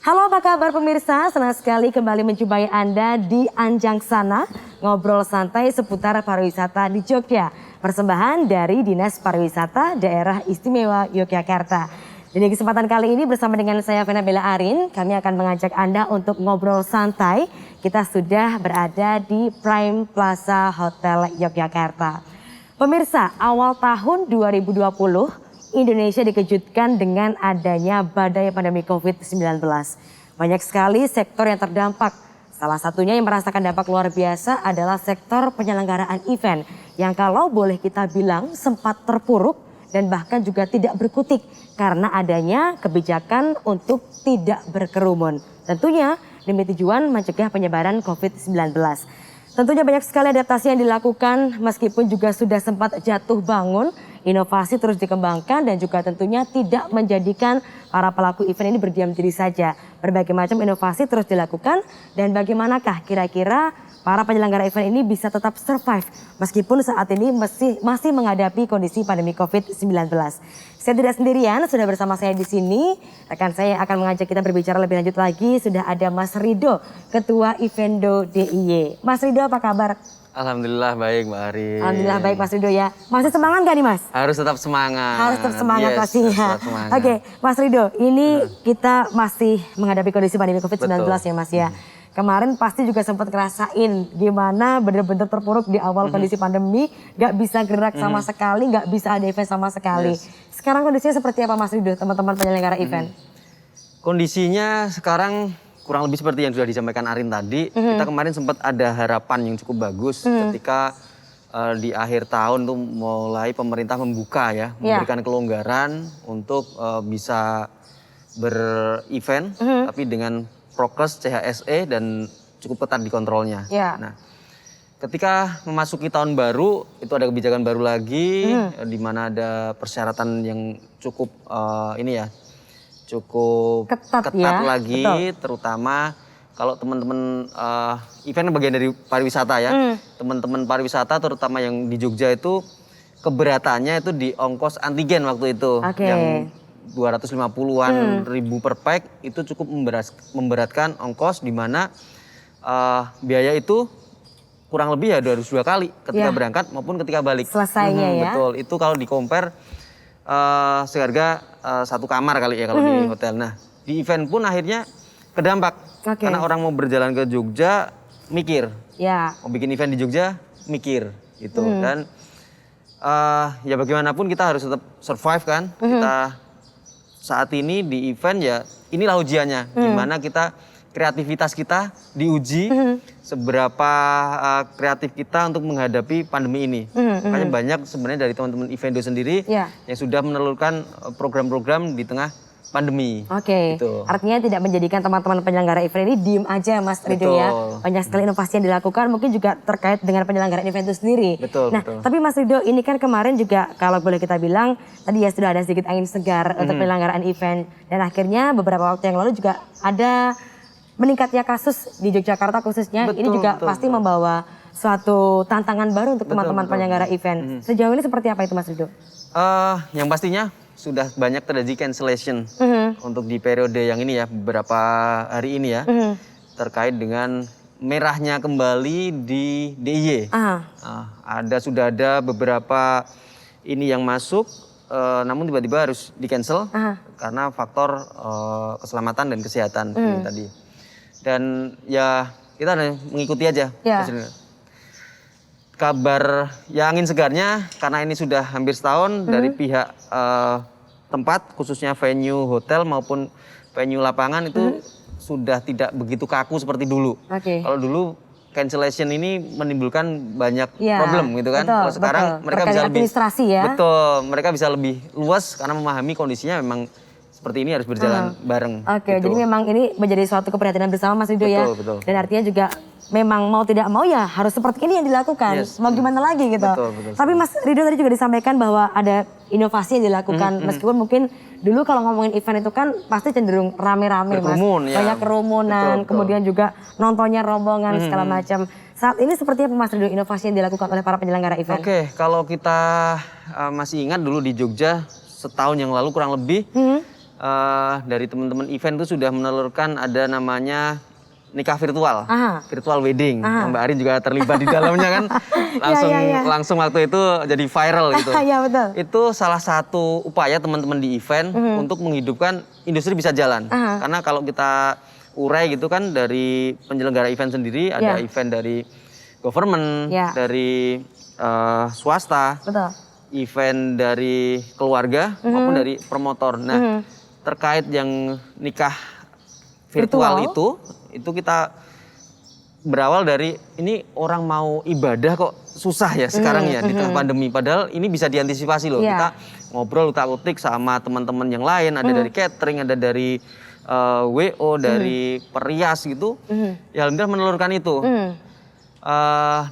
Halo, apa kabar pemirsa? Senang sekali kembali menjumpai Anda di Anjang Sana, ngobrol santai seputar pariwisata di Jogja. Persembahan dari Dinas Pariwisata Daerah Istimewa Yogyakarta. Dan di kesempatan kali ini bersama dengan saya Vena Bella Arin, kami akan mengajak Anda untuk ngobrol santai. Kita sudah berada di Prime Plaza Hotel Yogyakarta. Pemirsa, awal tahun 2020 Indonesia dikejutkan dengan adanya badai pandemi COVID-19. Banyak sekali sektor yang terdampak. Salah satunya yang merasakan dampak luar biasa adalah sektor penyelenggaraan event. Yang kalau boleh kita bilang sempat terpuruk dan bahkan juga tidak berkutik karena adanya kebijakan untuk tidak berkerumun. Tentunya demi tujuan mencegah penyebaran COVID-19. Tentunya banyak sekali adaptasi yang dilakukan meskipun juga sudah sempat jatuh bangun. Inovasi terus dikembangkan dan juga tentunya tidak menjadikan para pelaku event ini berdiam diri saja. Berbagai macam inovasi terus dilakukan dan bagaimanakah kira-kira para penyelenggara event ini bisa tetap survive meskipun saat ini masih menghadapi kondisi pandemi COVID-19. Saya tidak sendirian, sudah bersama saya di sini. Rekan saya akan mengajak kita berbicara lebih lanjut lagi. Sudah ada Mas Rido, Ketua Evendo DIY. Mas Rido, apa kabar? Alhamdulillah baik Mbak Arin. Alhamdulillah baik Mas Rido ya. Masih semangat gak nih Mas? Harus tetap semangat. Harus tetap semangat pastinya. Oke, Mas Rido, ini kita masih menghadapi kondisi pandemi COVID-19 ya Mas ya. Kemarin pasti juga sempat ngerasain gimana bener-bener terpuruk di awal kondisi pandemi. Gak bisa gerak sama sekali, gak bisa ada event sama sekali. Sekarang kondisinya seperti apa Mas Rido, teman-teman penyelenggara event? Kondisinya sekarang kurang lebih seperti yang sudah disampaikan Arin tadi. Kita kemarin sempat ada harapan yang cukup bagus ketika di akhir tahun tuh mulai pemerintah membuka ya, memberikan kelonggaran untuk bisa berevent, tapi dengan prokes, CHSE dan cukup ketat di kontrolnya. Nah, ketika memasuki tahun baru itu ada kebijakan baru lagi, di mana ada persyaratan yang cukup cukup ketat lagi. Betul. Terutama kalau teman-teman event bagian dari pariwisata ya, teman-teman pariwisata terutama yang di Jogja itu keberatannya itu di ongkos antigen waktu itu yang 250-an ribu per pack itu cukup memberatkan ongkos di mana biaya itu kurang lebih ya 202 kali ketika berangkat maupun ketika balik. Selesainya ya. Betul, itu kalau di compare seharga satu kamar kali ya kalau di hotel. Nah di event pun akhirnya kedampak karena orang mau berjalan ke Jogja mikir, mau bikin event di Jogja mikir gitu. Dan ya bagaimanapun kita harus tetap survive kan. Kita saat ini di event ya inilah ujiannya, gimana kita kreativitas kita diuji seberapa kreatif kita untuk menghadapi pandemi ini. Makanya banyak sebenarnya dari teman-teman Evendo sendiri yang sudah menelurkan program-program di tengah pandemi. Gitu. Artinya tidak menjadikan teman-teman penyelenggara event ini diem aja Mas Rido ya. Banyak sekali inovasi yang dilakukan mungkin juga terkait dengan penyelenggaraan event itu sendiri. Tapi Mas Rido ini kan kemarin juga kalau boleh kita bilang tadi ya sudah ada sedikit angin segar untuk penyelenggaraan event. Dan akhirnya beberapa waktu yang lalu juga ada meningkatnya kasus di Yogyakarta khususnya. Ini juga pasti membawa suatu tantangan baru untuk teman-teman penyelenggara event. Sejauh ini seperti apa itu Mas Rido? Yang pastinya sudah banyak terjadi cancellation untuk di periode yang ini ya, beberapa hari ini ya, terkait dengan merahnya kembali di DIY. Sudah ada beberapa ini yang masuk, namun tiba-tiba harus di-cancel karena faktor keselamatan dan kesehatan ini tadi. Dan ya kita mengikuti aja. Kabar ya angin segarnya karena ini sudah hampir setahun dari pihak tempat khususnya venue hotel maupun venue lapangan itu sudah tidak begitu kaku seperti dulu. Kalau dulu cancellation ini menimbulkan banyak problem gitu kan. Kalau sekarang mereka bisa lebih mereka bisa lebih luas karena memahami kondisinya memang seperti ini harus berjalan bareng. Jadi memang ini menjadi suatu keprihatinan bersama Mas Rido ya. Dan artinya juga memang mau tidak mau ya harus seperti ini yang dilakukan. Mau gimana lagi gitu. Tapi Mas Rido tadi juga disampaikan bahwa ada inovasi yang dilakukan. Meskipun mungkin dulu kalau ngomongin event itu kan pasti cenderung rame-rame Mas. Banyak kerumunan, kemudian juga nontonnya rombongan segala macam. Saat ini seperti apa Mas Rido inovasi yang dilakukan oleh para penyelenggara event? Kalau kita masih ingat dulu di Jogja setahun yang lalu kurang lebih dari teman-teman event itu sudah menelurkan ada namanya nikah virtual, virtual wedding. Mbak Arin juga terlibat di dalamnya kan, langsung waktu itu jadi viral gitu. Iya betul. Itu salah satu upaya teman-teman di event untuk menghidupkan industri bisa jalan. Karena kalau kita urai gitu kan dari penyelenggara event sendiri, ada event dari government, dari swasta, event dari keluarga maupun dari promotor. Nah, terkait yang nikah virtual itu kita berawal dari ini orang mau ibadah kok susah ya sekarang ya di tengah pandemi. Padahal ini bisa diantisipasi loh. Kita ngobrol utak-utik sama teman-teman yang lain, ada dari catering, ada dari WO, dari perias gitu. Ya alhamdulillah menelurkan itu.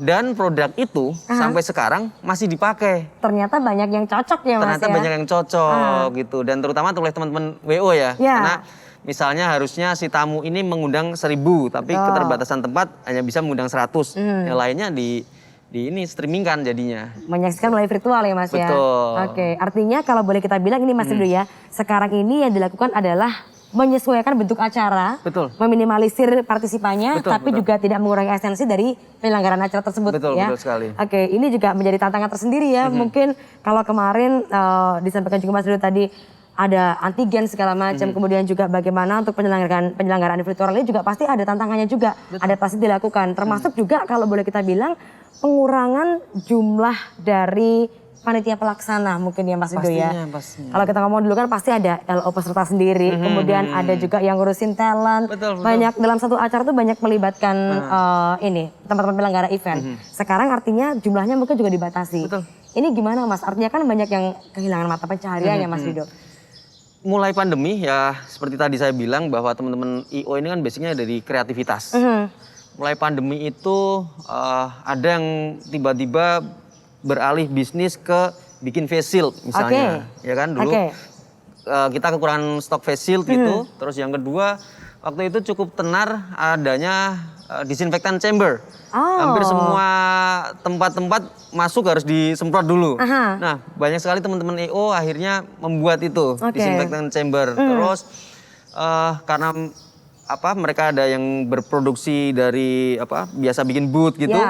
Dan produk itu sampai sekarang masih dipakai. Ternyata banyak yang cocok ya Mas. Ternyata banyak yang cocok gitu. Dan terutama oleh teman-teman WO ya. Karena misalnya harusnya si tamu ini mengundang 1.000, tapi keterbatasan tempat hanya bisa mengundang 100. Yang lainnya di ini streamingkan jadinya. Menyaksikan melalui virtual ya Mas ya. Oke, artinya kalau boleh kita bilang ini Mas Rido ya, sekarang ini yang dilakukan adalah menyesuaikan bentuk acara, meminimalisir partisipannya, tapi juga tidak mengurangi esensi dari penyelenggaraan acara tersebut. Betul sekali. Oke, ini juga menjadi tantangan tersendiri ya. Mungkin kalau kemarin disampaikan juga Mas Rido tadi ada antigen segala macam, kemudian juga bagaimana untuk penyelenggaraan virtual ini juga pasti ada tantangannya juga, adaptasi dilakukan. Termasuk juga kalau boleh kita bilang pengurangan jumlah dari panitia pelaksana mungkin ya Mas Rido ya. Pastinya. Kalau kita ngomong dulu kan pasti ada LO peserta sendiri, kemudian ada juga yang ngurusin talent. Banyak dalam satu acara tuh banyak melibatkan ini teman-teman penyelenggara event. Sekarang artinya jumlahnya mungkin juga dibatasi. Ini gimana Mas? Artinya kan banyak yang kehilangan mata pencaharian ya Mas Rido. Mulai pandemi ya seperti tadi saya bilang bahwa teman-teman IO ini kan basicnya dari kreativitas. Mulai pandemi itu ada yang tiba-tiba beralih bisnis ke bikin face shield misalnya, ya kan dulu kita kekurangan stok face shield gitu. Terus yang kedua waktu itu cukup tenar adanya disinfektan chamber. Hampir semua tempat-tempat masuk harus disemprot dulu. Nah banyak sekali teman-teman EO akhirnya membuat itu disinfektan chamber. Terus karena mereka ada yang berproduksi dari biasa bikin booth gitu.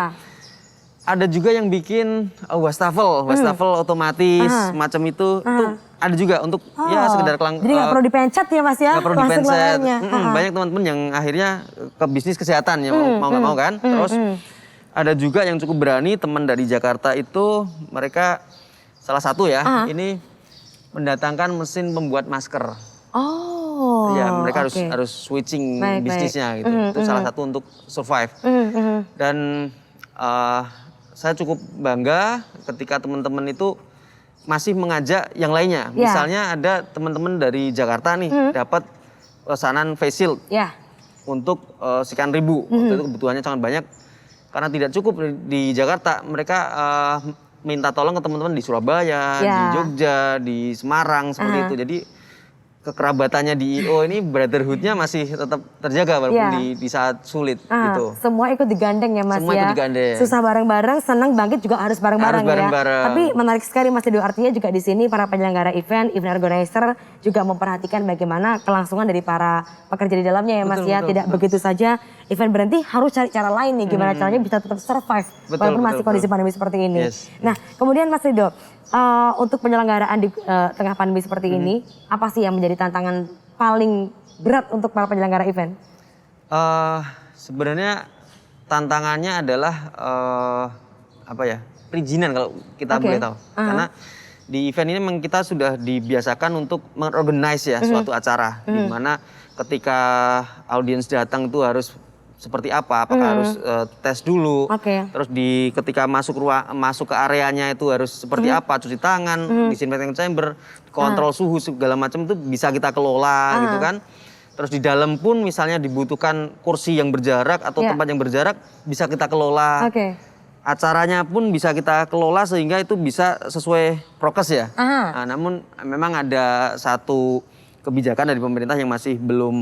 Ada juga yang bikin wastafel otomatis macam itu ada juga untuk ya sekedar Jadi nggak perlu dipencet ya Mas ya? Nggak perlu dipencet. Banyak teman-teman yang akhirnya ke bisnis kesehatan ya mau nggak mau kan. Terus ada juga yang cukup berani teman dari Jakarta itu mereka salah satu ya ini mendatangkan mesin pembuat masker. Ya mereka harus switching bisnisnya gitu. Itu salah satu untuk survive. Dan saya cukup bangga ketika teman-teman itu masih mengajak yang lainnya. Misalnya ada teman-teman dari Jakarta nih dapat pesanan face shield untuk sekian ribu. Waktu itu kebutuhannya sangat banyak. Karena tidak cukup di Jakarta, mereka minta tolong ke teman-teman di Surabaya, di Jogja, di Semarang seperti itu. Jadi kekerabatannya di IO ini brotherhoodnya masih tetap terjaga walaupun di saat sulit gitu. Semua ikut digandeng ya Mas semua ya. Ikut digandeng. Susah bareng-bareng, senang bangkit juga harus bareng-bareng ya. Tapi menarik sekali Mas Rido, artinya juga di sini para penyelenggara event organizer juga memperhatikan bagaimana kelangsungan dari para pekerja di dalamnya ya Mas ya. Tidak begitu saja event berhenti, harus cari cara lain nih gimana caranya bisa tetap survive walaupun masih kondisi pandemi seperti ini. Nah, kemudian Mas Rido, untuk penyelenggaraan di tengah pandemi seperti ini, apa sih yang menjadi tantangan paling berat untuk para penyelenggara event? Sebenarnya tantangannya adalah perizinan kalau kita boleh tahu. Karena di event ini memang kita sudah dibiasakan untuk mengorganize ya suatu acara, di mana ketika audiens datang itu harus seperti apa, apakah harus tes dulu, terus ketika masuk ke areanya itu harus seperti apa, cuci tangan, disinfektan chamber, kontrol suhu segala macam itu bisa kita kelola gitu kan. Terus di dalam pun misalnya dibutuhkan kursi yang berjarak atau tempat yang berjarak bisa kita kelola. Acaranya pun bisa kita kelola sehingga itu bisa sesuai prokes ya. Nah, namun memang ada satu kebijakan dari pemerintah yang masih belum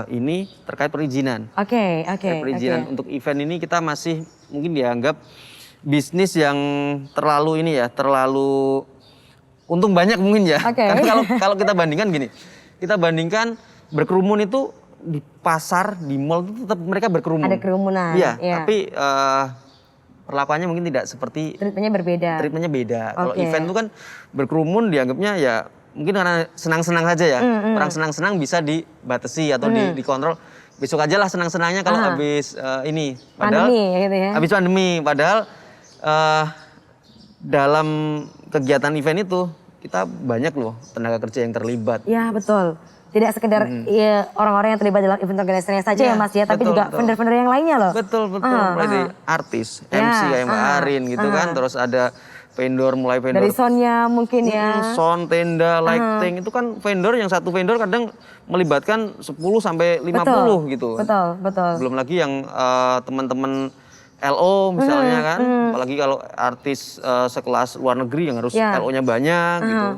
ini terkait perizinan. Perizinan untuk event ini kita masih mungkin dianggap bisnis yang terlalu untung banyak mungkin ya. Okay. Karena kalau kita bandingkan gini, kita bandingkan berkerumun itu di pasar, di mall itu tetap mereka berkerumun. Ada kerumunan. Iya, tapi perlakuannya mungkin tidak seperti. Treatmentnya berbeda. Treatmentnya beda. Kalau event itu kan berkerumun dianggapnya ya mungkin karena senang-senang saja ya. Orang senang-senang bisa dibatasi atau dikontrol. Besok aja lah senang-senangnya kalau habis ini. Padahal pandemi gitu ya. Habis pandemi. Padahal dalam kegiatan event itu kita banyak loh tenaga kerja yang terlibat. Ya betul. Tidak sekedar orang-orang yang terlibat dalam event organisasinya saja ya Mas ya, tapi juga vendor-vendor yang lainnya loh. Betul. Mulai dari artis, MC kayak Mbak Arin gitu kan. Terus ada vendor, mulai vendor. Dari soundnya mungkin ya. Sound, tenda, lighting, itu kan vendor yang satu vendor kadang melibatkan 10 sampai 50 gitu. Betul. Belum lagi yang teman-teman LO misalnya kan. Apalagi kalau artis sekelas luar negeri yang harus LO-nya banyak gitu.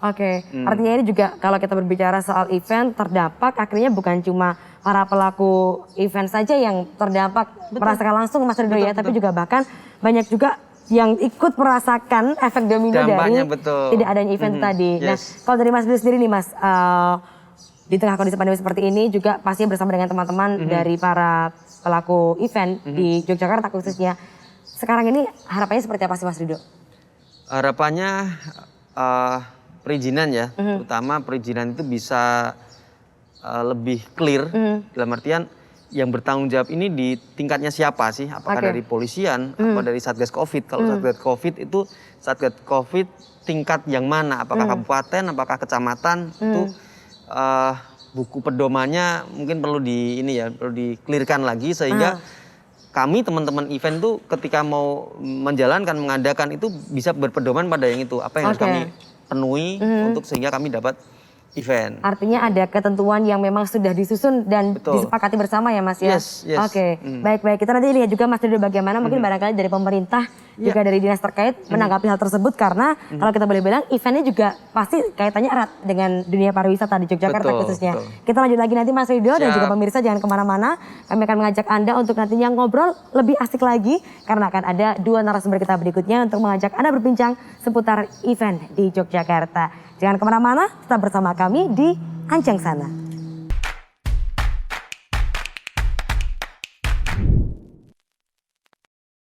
Oke, artinya ini juga kalau kita berbicara soal event terdampak akhirnya bukan cuma para pelaku event saja yang terdampak merasakan langsung Mas Ridho ya, tapi juga bahkan banyak juga yang ikut merasakan efek domino dampaknya, dari tidak adanya event tadi. Nah, kalau dari Mas Ridho sendiri nih Mas, di tengah kondisi pandemi seperti ini juga pasti bersama dengan teman-teman dari para pelaku event di Yogyakarta khususnya. Sekarang ini harapannya seperti apa sih Mas Ridho? Harapannya perizinan ya, terutama perizinan itu bisa lebih clear dalam artian yang bertanggung jawab ini di tingkatnya siapa sih? Apakah dari polisian, apa dari Satgas Covid? Kalau Satgas Covid itu Satgas Covid tingkat yang mana? Apakah kabupaten, apakah kecamatan? Itu buku pedomannya mungkin perlu perlu di-clearkan lagi sehingga kami teman-teman event tuh ketika mau menjalankan, mengadakan itu bisa berpedoman pada yang itu. Apa yang harus kami penuhi untuk sehingga kami dapat event. Artinya ada ketentuan yang memang sudah disusun dan disepakati bersama ya Mas ya? Yes. Oke, baik. Kita nanti lihat juga Mas Ridho bagaimana mungkin barangkali dari pemerintah juga dari dinas terkait menanggapi hal tersebut karena kalau kita boleh bilang eventnya juga pasti kaitannya erat dengan dunia pariwisata di Yogyakarta khususnya. Kita lanjut lagi nanti Mas Ridho dan juga pemirsa jangan kemana-mana. Kami akan mengajak Anda untuk nantinya ngobrol lebih asik lagi karena akan ada 2 narasumber kita berikutnya untuk mengajak Anda berbincang seputar event di Yogyakarta. Jangan kemana-mana, tetap bersama kami di Anjang Sana.